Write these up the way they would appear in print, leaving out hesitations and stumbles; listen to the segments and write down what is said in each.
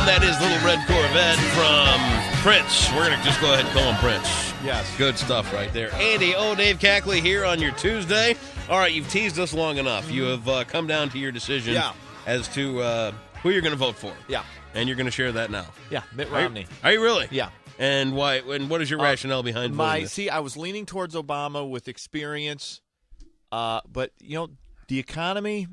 That is Little Red Corvette from Prince. We're going to just go ahead and call him Prince. Yes. Good stuff right there. Andy, Dave Cackley here on your Tuesday. All right, you've teased us long enough. You have come down to your decision as to who you're going to vote for. Yeah. And you're going to share that now. Yeah, Mitt Romney. Are you really? Yeah. And why? And what is your rationale behind voting this? See, I was leaning towards Obama with experience, but, the economy,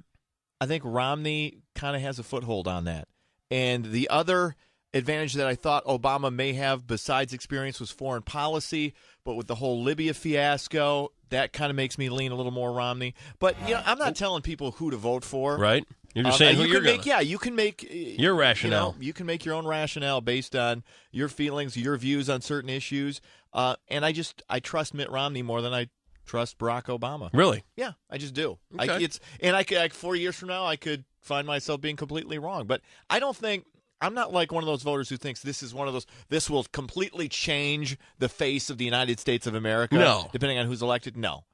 I think Romney kind of has a foothold on that. And the other advantage that I thought Obama may have besides experience was foreign policy, but with the whole Libya fiasco, that kind of makes me lean a little more Romney. But, I'm not telling people who to vote for. Right. You're just saying who you're going to. Yeah, you can make your rationale. You can make your own rationale based on your feelings, your views on certain issues. And I trust Mitt Romney more than I trust Barack Obama. Really? Yeah, I just do. Okay. I could 4 years from now, I could find myself being completely wrong. But I don't think I'm not like one of those voters who thinks this is one of those. This will completely change the face of the United States of America. No, depending on who's elected. No.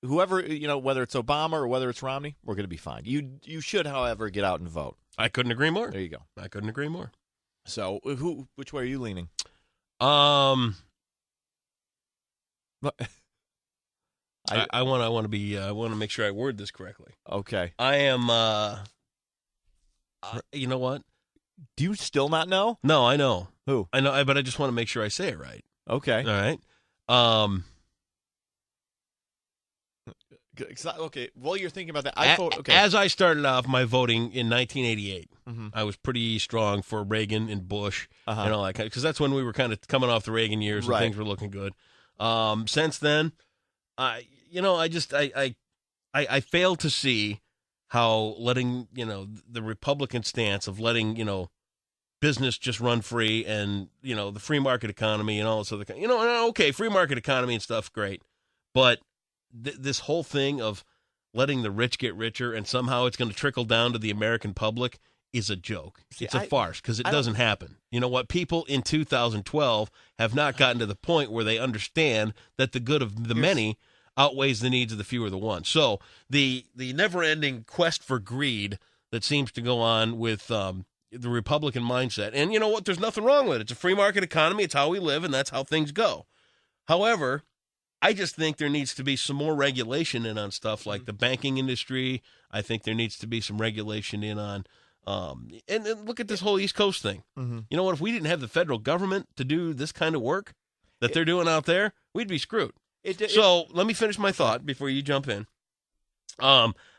Whoever, whether it's Obama or whether it's Romney, we're going to be fine. You should, however, get out and vote. I couldn't agree more. There you go. I couldn't agree more. So, which way are you leaning? I want to make sure I word this correctly. Okay. I am. You know what? Do you still not know? No, I know. Who? I know, but I just want to make sure I say it right. Okay. All right. Okay, while you're thinking about that, as I started off my voting in 1988, mm-hmm. I was pretty strong for Reagan and Bush and all that, because that's when we were kind of coming off the Reagan years and things were looking good. Since then, I failed to see how letting the Republican stance of letting business just run free and the free market economy and all this other okay, free market economy and stuff, great, but this whole thing of letting the rich get richer and somehow it's going to trickle down to the American public is a joke. It's a farce because it doesn't happen. You know what? People in 2012 have not gotten to the point where they understand that the good of the many outweighs the needs of the few or the one. So the never-ending quest for greed that seems to go on with the Republican mindset, and you know what? There's nothing wrong with it. It's a free market economy. It's how we live, and that's how things go. However, I just think there needs to be some more regulation in on stuff like the banking industry. I think there needs to be some regulation in on, and look at this whole East Coast thing. Mm-hmm. You know what? If we didn't have the federal government to do this kind of work that they're doing out there, we'd be screwed. So let me finish my thought before you jump in.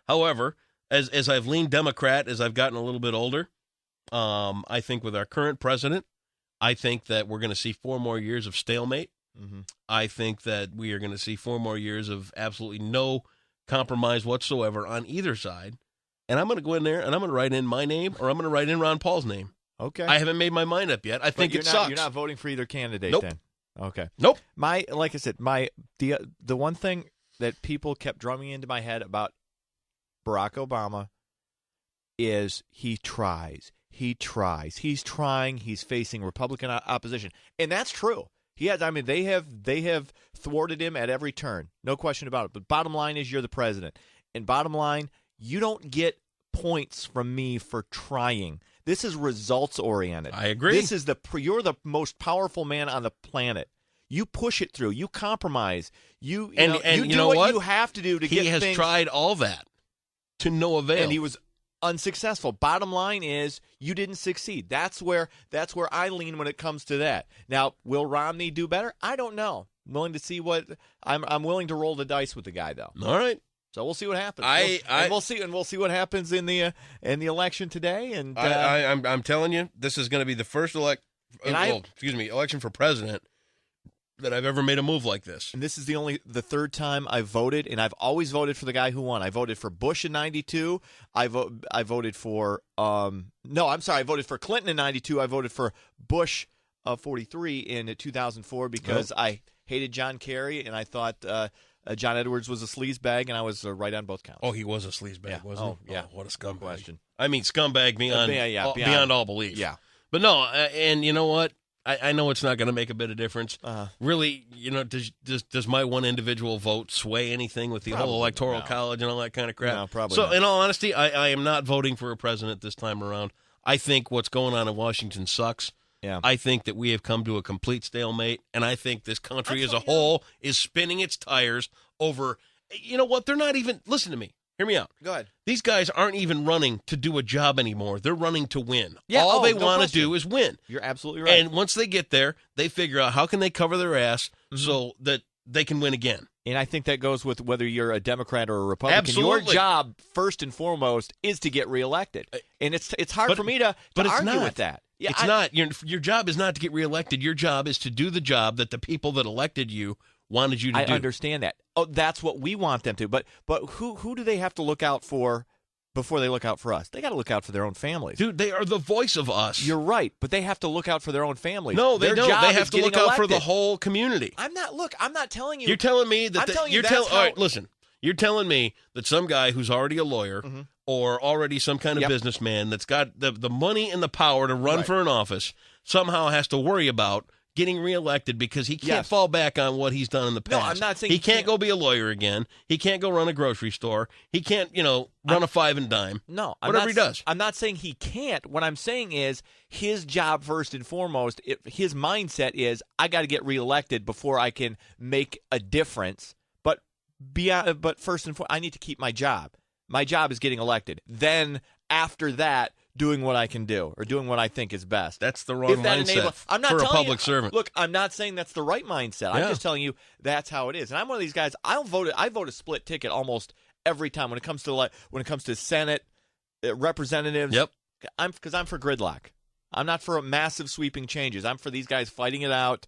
However, as I've leaned Democrat, as I've gotten a little bit older, I think with our current president, I think that we're going to see 4 more years of stalemate. Mm-hmm. I think that we are going to see 4 more years of absolutely no compromise whatsoever on either side. And I'm going to go in there and I'm going to write in my name or I'm going to write in Ron Paul's name. Okay. I haven't made my mind up yet. I think it sucks. You're not voting for either candidate Nope. then? Okay. Nope. Like I said, the one thing that people kept drumming into my head about Barack Obama is he tries. He's trying. He's facing Republican opposition. And that's true. He has. I mean, they have thwarted him at every turn, no question about it. But bottom line is, you're the president, and bottom line, you don't get points from me for trying. This is results oriented. I agree. This is you're the most powerful man on the planet. You push it through. You compromise. You do what you have to do to get things. He has tried all that to no avail, and he was unsuccessful. Bottom line is, you didn't succeed. That's where I lean when it comes to that. Now, will Romney do better? I don't know. I'm willing to see I'm willing to roll the dice with the guy, though. All right. So we'll see what happens. We'll see what happens in the election today. And I'm telling you, this is going to be the first election for president that I've ever made a move like this. And this is the third time I've voted, and I've always voted for the guy who won. I voted for Bush in 92. I voted for I voted for Clinton in 92. I voted for Bush 43 in 2004 because I hated John Kerry, and I thought John Edwards was a sleazebag, and I was right on both counts. Oh, he was a sleazebag, wasn't he? Yeah. Oh, what a scumbag. Question. I mean, scumbag beyond all belief. Yeah. But no, and you know what? I know it's not going to make a bit of difference. Really, does my one individual vote sway anything with the whole electoral college and all that kind of crap? No, probably so, not. in all honesty, I am not voting for a president this time around. I think what's going on in Washington sucks. Yeah. I think that we have come to a complete stalemate, and I think this country as a whole is spinning its tires over, you know what, they're not even, listen to me, hear me out. Go ahead. These guys aren't even running to do a job anymore. They're running to win. Yeah, All they no want to question. do is win. You're absolutely right. And once they get there, they figure out how can they cover their ass so that they can win again. And I think that goes with whether you're a Democrat or a Republican. Absolutely. Your job, first and foremost, is to get reelected. And it's hard for me to but it's argue not. with that. Yeah, It's not. Your job is not to get reelected. Your job is to do the job that the people that elected you wanted you to do. I understand that. Oh, that's what we want them to. But who do they have to look out for before they look out for us? They got to look out for their own families. Dude, they are the voice of us. You're right, but they have to look out for their own families. No, they Their don't. job They is have to look getting out for the elected. whole community. I'm not telling you. You're telling me that I'm telling you you're that's all right, how- listen. You're telling me that some guy who's already a lawyer or already some kind of Yep. businessman that's got the money and the power to run Right. for an office somehow has to worry about getting reelected because he can't Yes. fall back on what he's done in the No, past. I'm not saying he he can't can't. go be a lawyer again. He can't go run a grocery store. He can't, run a five and dime. No, Whatever he does. I'm not saying he can't. What I'm saying is his job first and foremost. His mindset is I got to get reelected before I can make a difference. But first and foremost, I need to keep my job. My job is getting elected. Then after that, doing what I can do or doing what I think is best. That's the wrong mindset I'm not for a telling public you, servant. Look, I'm not saying that's the right mindset. I'm Yeah. just telling you that's how it is. And I'm one of these guys. I vote a split ticket almost every time when it comes to Senate representatives. Yep. Because I'm for gridlock. I'm not for massive sweeping changes. I'm for these guys fighting it out,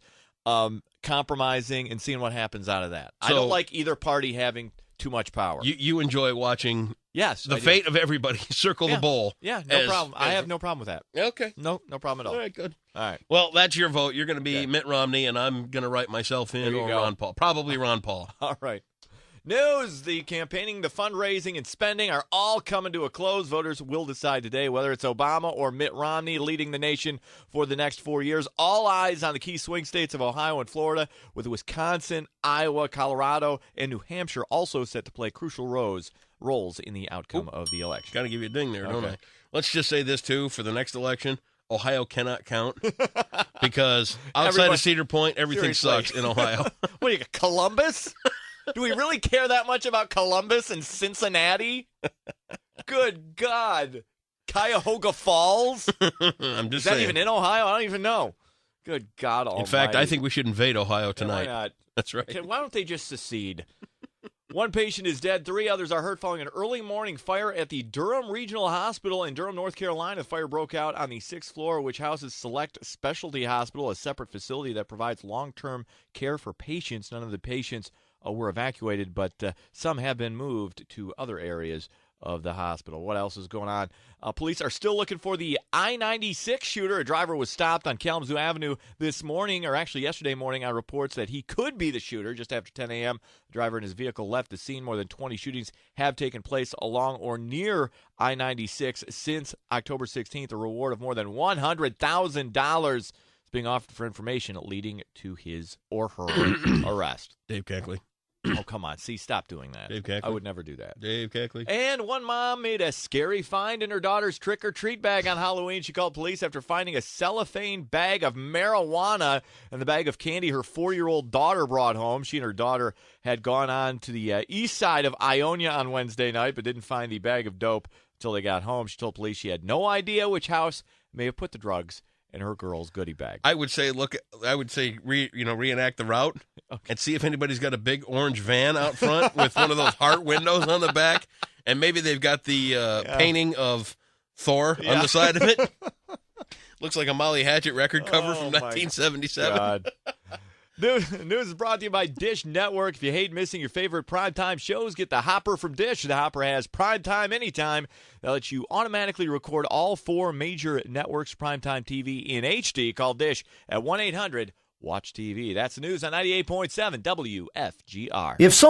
compromising, and seeing what happens out of that. I So- don't like either party having too much power. You enjoy watching yes, the I do. fate of everybody circle Yeah. the bowl. Yeah, no as- problem. I as- have no problem with that. Okay. No problem at all. All right, good. All right. Well, that's your vote. You're going to be Okay. Mitt Romney, and I'm going to write myself in There you or go. Ron Paul. Probably Ron Paul. All right. News, the campaigning, the fundraising, and spending are all coming to a close. Voters will decide today whether it's Obama or Mitt Romney leading the nation for the next 4 years. All eyes on the key swing states of Ohio and Florida, with Wisconsin, Iowa, Colorado, and New Hampshire also set to play crucial roles in the outcome of the election. Got to give you a ding there, don't Okay. I? Let's just say this, too, for the next election. Ohio cannot count because outside Everybody- of Cedar Point, everything Seriously. sucks in Ohio. What, you got Columbus? Do we really care that much about Columbus and Cincinnati? Good God. Cuyahoga Falls? I'm just Is that saying. even in Ohio? I don't even know. Good God almighty. In fact, I think we should invade Ohio Yeah, tonight. why not? That's right. Okay, why don't they just secede? One patient is dead. 3 others are hurt following an early morning fire at the Durham Regional Hospital in Durham, North Carolina. The fire broke out on the 6th floor, which houses Select Specialty Hospital, a separate facility that provides long-term care for patients. None of the patients were evacuated, but some have been moved to other areas of the hospital. What else is going on? Police are still looking for the I-96 shooter. A driver was stopped on Kalamazoo Avenue this morning, or actually yesterday morning, on reports that he could be the shooter. Just after 10 a.m., the driver and his vehicle left the scene. More than 20 shootings have taken place along or near I-96 since October 16th. A reward of more than $100,000 is being offered for information leading to his or her arrest. Dave Keckley. Oh, come on. See, stop doing that. Dave Keckley. I would never do that. Dave Keckley. And one mom made a scary find in her daughter's trick-or-treat bag on Halloween. She called police after finding a cellophane bag of marijuana and the bag of candy her 4-year-old daughter brought home. She and her daughter had gone on to the east side of Ionia on Wednesday night, but didn't find the bag of dope until they got home. She told police she had no idea which house may have put the drugs in her girl's goodie bag. I would say, reenact the route and see if anybody's got a big orange van out front with one of those heart windows on the back, and maybe they've got the painting of Thor on the side of it. Looks like a Molly Hatchet record cover from my 1977. God. News is brought to you by Dish Network. If you hate missing your favorite primetime shows, get the Hopper from Dish. The Hopper has primetime anytime. That lets you automatically record all 4 major networks' primetime TV in HD. Call Dish at 1-800-WATCH-TV. That's the news on 98.7 WFGR. If some